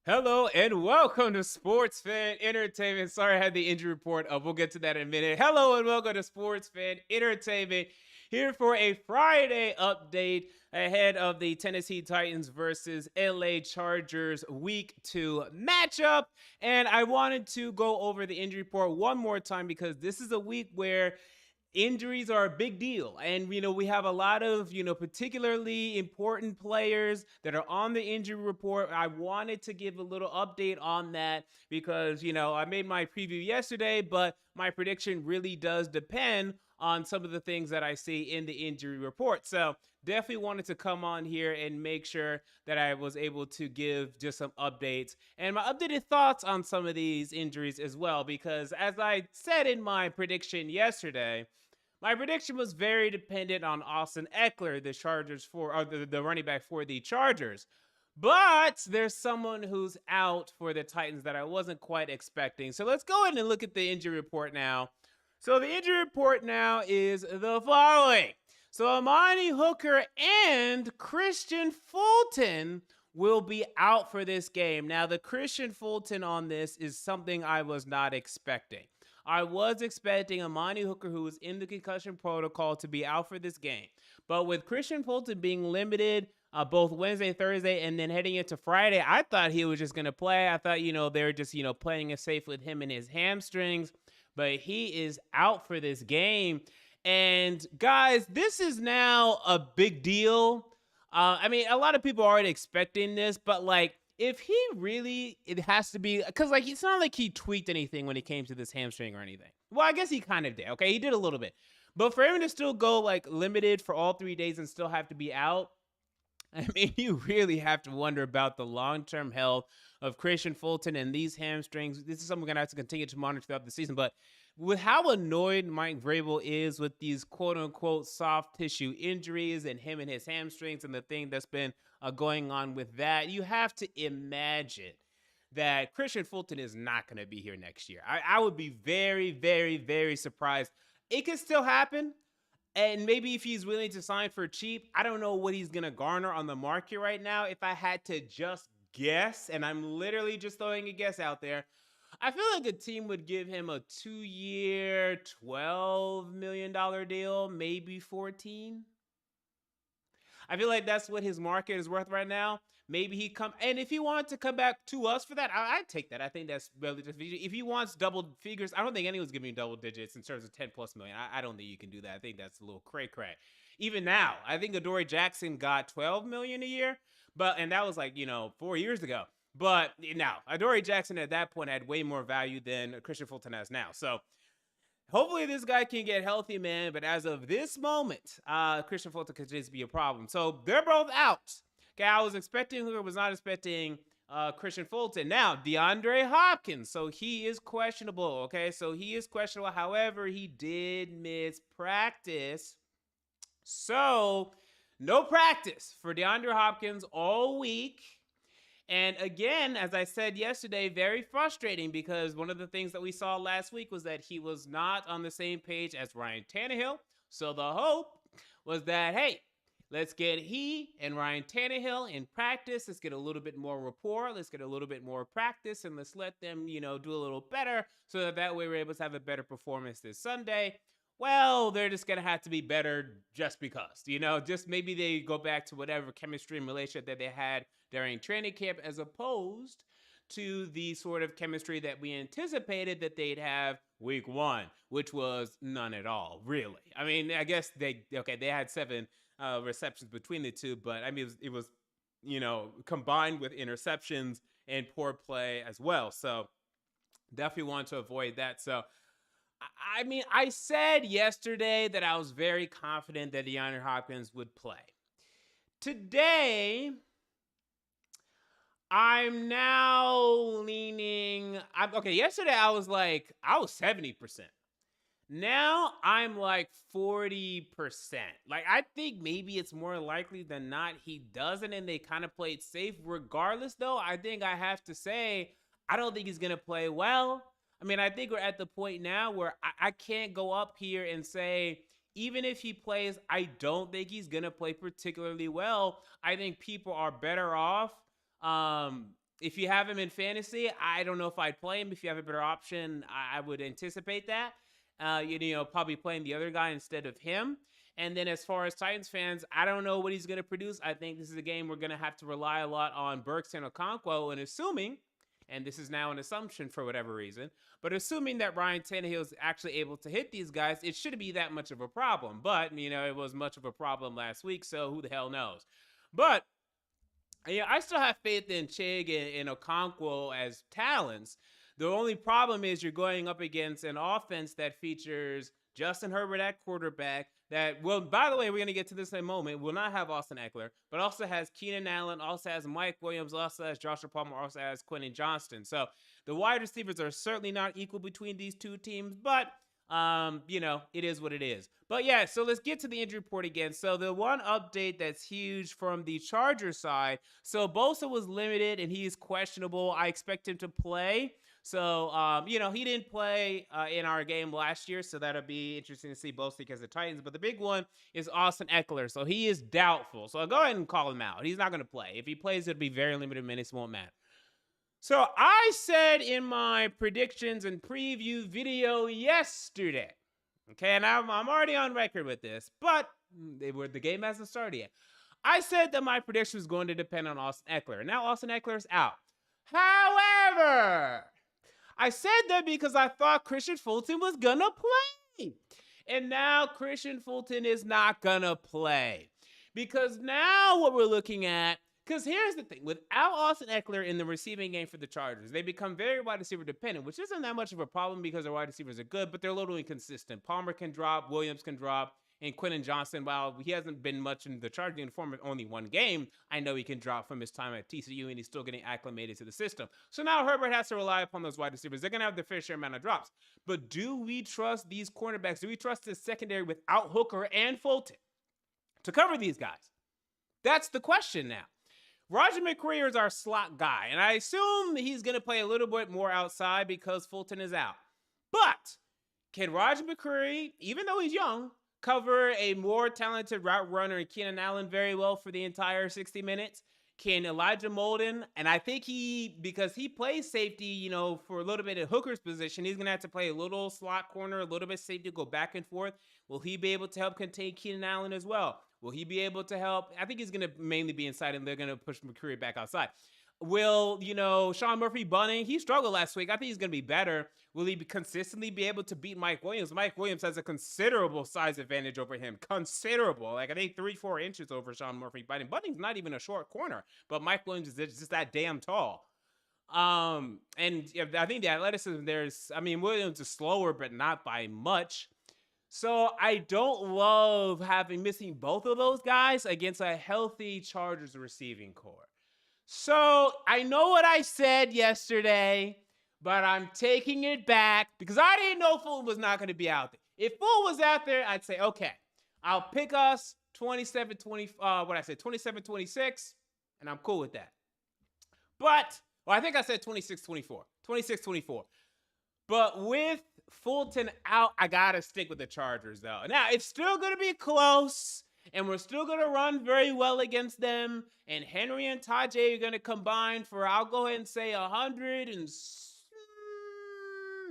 Hello and welcome to Sports Fan Entertainment. Sorry, I had the injury report up. We'll get to that in a minute. Hello and welcome to Sports Fan Entertainment. Here for a Friday update ahead of the Tennessee Titans versus LA Chargers Week 2 matchup. And I wanted to go over the injury report one more time because this is a week where injuries are a big deal, and we have a lot of particularly important players that are on the injury report. I wanted to give a little update on that because I made my preview yesterday, but my prediction really does depend on some of the things that I see in the injury report. So definitely wanted to come on here and make sure that I was able to give just some updates and my updated thoughts on some of these injuries as well, because as I said in my prediction yesterday, my prediction was very dependent on Austin Eckler, the Chargers or the running back for the Chargers. But there's someone who's out for the Titans that I wasn't quite expecting. So let's go ahead and look at the injury report now. So the injury report now is the following. So Amani Hooker and Kristian Fulton will be out for this game. Now, the Kristian Fulton on this is something I was not expecting. I was expecting Amani Hooker, who was in the concussion protocol, to be out for this game. But with Kristian Fulton being limited both Wednesday, Thursday, and then heading into Friday, I thought he was just going to play. I thought, they were just, playing it safe with him and his hamstrings. But he is out for this game. And guys, this is now a big deal. I mean, a lot of people are already expecting this, but like, if he really, it has to be, because like, it's not like he tweaked anything when it came to this hamstring or anything. Well, I guess he kind of did. Okay, he did a little bit. But for him to still go like limited for all 3 days and still have to be out, I mean, you really have to wonder about the long-term health of Kristian Fulton and these hamstrings. This is something we're going to have to continue to monitor throughout the season. But with how annoyed Mike Vrabel is with these quote-unquote soft tissue injuries and him and his hamstrings and the thing that's been going on with that, you have to imagine that Kristian Fulton is not going to be here next year. I would be very, very, very surprised. It could still happen. And maybe if he's willing to sign for cheap, I don't know what he's going to garner on the market right now. If I had to just guess, and I'm literally just throwing a guess out there, I feel like a team would give him a 2-year, $12 million deal, maybe 14. I feel like that's what his market is worth right now. Maybe he come, and if he wanted to come back to us for that, I'd take that. I think that's really just, if he wants double figures, I don't think anyone's giving you double digits in terms of 10 plus million. I don't think you can do that. I think that's a little cray. Even now, I think Adoree Jackson got 12 million a year, and that was like 4 years ago. But now Adoree Jackson at that point had way more value than Kristian Fulton has now. So hopefully this guy can get healthy, man. But as of this moment, Kristian Fulton continues to be a problem. So they're both out. Okay, I was expecting Hooker, was not expecting Kristian Fulton. Now, DeAndre Hopkins. So he is questionable. Okay, so he is questionable. However, he did miss practice. So no practice for DeAndre Hopkins all week. And again, as I said yesterday, very frustrating because one of the things that we saw last week was that he was not on the same page as Ryan Tannehill. So the hope was that, hey, let's get he and Ryan Tannehill in practice. Let's get a little bit more rapport. Let's get a little bit more practice, and let's let them, do a little better so that way we're able to have a better performance this Sunday. Well, they're just going to have to be better just because, just maybe they go back to whatever chemistry and relationship that they had during training camp as opposed to the sort of chemistry that we anticipated that they'd have week 1, which was none at all, really. I mean, I guess they had 7 receptions between the two, but I mean, it was combined with interceptions and poor play as well. So definitely want to avoid that. So I mean, I said yesterday that I was very confident that DeAndre Hopkins would play. Today, I'm now leaning. Yesterday I was 70%. Now I'm like 40%. Like, I think maybe it's more likely than not he doesn't, and they kind of played safe. Regardless, though, I think I have to say I don't think he's going to play well. I mean, I think we're at the point now where I can't go up here and say, even if he plays, I don't think he's going to play particularly well. I think people are better off If you have him in fantasy, I don't know if I'd play him. If you have a better option, I would anticipate that. Probably playing the other guy instead of him. And then as far as Titans fans, I don't know what he's going to produce. I think this is a game we're going to have to rely a lot on Burks and Okonkwo, and assuming, and this is now an assumption for whatever reason, but assuming that Ryan Tannehill is actually able to hit these guys, it shouldn't be that much of a problem. But, it was much of a problem last week, so who the hell knows? But, yeah, I still have faith in Chig and Okonkwo as talents. The only problem is you're going up against an offense that features Justin Herbert at quarterback that, well, by the way, we're going to get to this in a moment, will not have Austin Eckler, but also has Keenan Allen, also has Mike Williams, also has Joshua Palmer, also has Quentin Johnston. So the wide receivers are certainly not equal between these two teams, but it is what it is. But yeah, so let's get to the injury report again. So the one update that's huge from the Chargers side, so Bosa was limited and he is questionable. I expect him to play. So, he didn't play in our game last year, so that'll be interesting to see Bosa against the Titans. But the big one is Austin Eckler. So he is doubtful. So I'll go ahead and call him out. He's not going to play. If he plays, it'll be very limited minutes, won't matter. So I said in my predictions and preview video yesterday, okay, and I'm already on record with this, but the game hasn't started yet. I said that my prediction was going to depend on Austin Eckler. Now Austin Eckler's out. However, I said that because I thought Kristian Fulton was going to play. And now Kristian Fulton is not going to play. Because now what we're looking at, because here's the thing. Without Austin Eckler in the receiving game for the Chargers, they become very wide receiver dependent, which isn't that much of a problem because their wide receivers are good, but they're a little inconsistent. Palmer can drop, Williams can drop, and Quentin Johnston, while he hasn't been much in the Chargers uniform of only one game, I know he can drop from his time at TCU, and he's still getting acclimated to the system. So now Herbert has to rely upon those wide receivers. They're going to have their fair share amount of drops. But do we trust these cornerbacks? Do we trust the secondary without Hooker and Fulton to cover these guys? That's the question now. Roger McCreary is our slot guy, and I assume he's going to play a little bit more outside because Fulton is out. But can Roger McCreary, even though he's young, cover a more talented route runner in Keenan Allen very well for the entire 60 minutes? Can Elijah Molden, and I think because he plays safety, for a little bit in Hooker's position, he's going to have to play a little slot corner, a little bit safety, go back and forth. Will he be able to help contain Keenan Allen as well? Will he be able to help? I think he's going to mainly be inside, and they're going to push McCreary back outside. Will, Sean Murphy Bunting, he struggled last week. I think he's going to be better. Will he consistently be able to beat Mike Williams? Mike Williams has a considerable size advantage over him. Considerable. Like, I think 3-4 inches over Sean Murphy Bunting. Bunting's not even a short corner, but Mike Williams is just that damn tall. And I think the athleticism Williams is slower, but not by much. So I don't love missing both of those guys against a healthy Chargers receiving core. So I know what I said yesterday, but I'm taking it back because I didn't know Fulton was not going to be out there. If Fulton was out there, I'd say, okay, I'll pick us 27-26, and I'm cool with that. But, I think I said 26-24. 26-24. But with Fulton out, I got to stick with the Chargers, though. Now, it's still going to be close. And we're still going to run very well against them. And Henry and Tajay are going to combine for, I'll go ahead and say 100 and...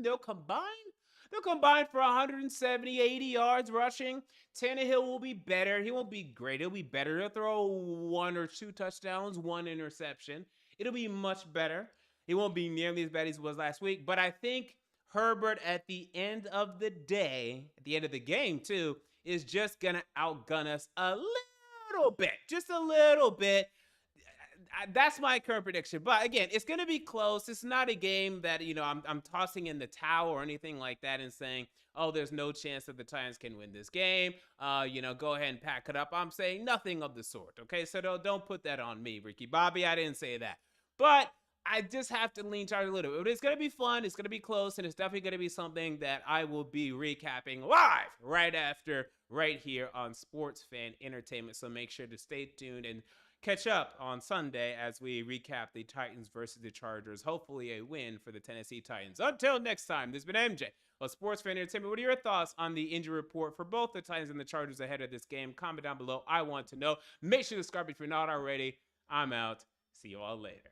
They'll combine for 170, 80 yards rushing. Tannehill will be better. He won't be great. He'll be better. He'll throw 1 or 2 touchdowns, 1 interception. It'll be much better. He won't be nearly as bad as he was last week. But I think Herbert, at the end of the day, at the end of the game, too, is just going to outgun us a little bit. Just a little bit. That's my current prediction. But again, it's going to be close. It's not a game that, I'm tossing in the towel or anything like that and saying, oh, there's no chance that the Titans can win this game. Go ahead and pack it up. I'm saying nothing of the sort. Okay, so don't put that on me, Ricky Bobby. I didn't say that. But I just have to lean Chargers a little bit. But it's going to be fun. It's going to be close. And it's definitely going to be something that I will be recapping live right here on Sports Fan Entertainment. So make sure to stay tuned and catch up on Sunday as we recap the Titans versus the Chargers. Hopefully a win for the Tennessee Titans. Until next time, this has been MJ of Sports Fan Entertainment. What are your thoughts on the injury report for both the Titans and the Chargers ahead of this game? Comment down below. I want to know. Make sure to subscribe if you're not already. I'm out. See you all later.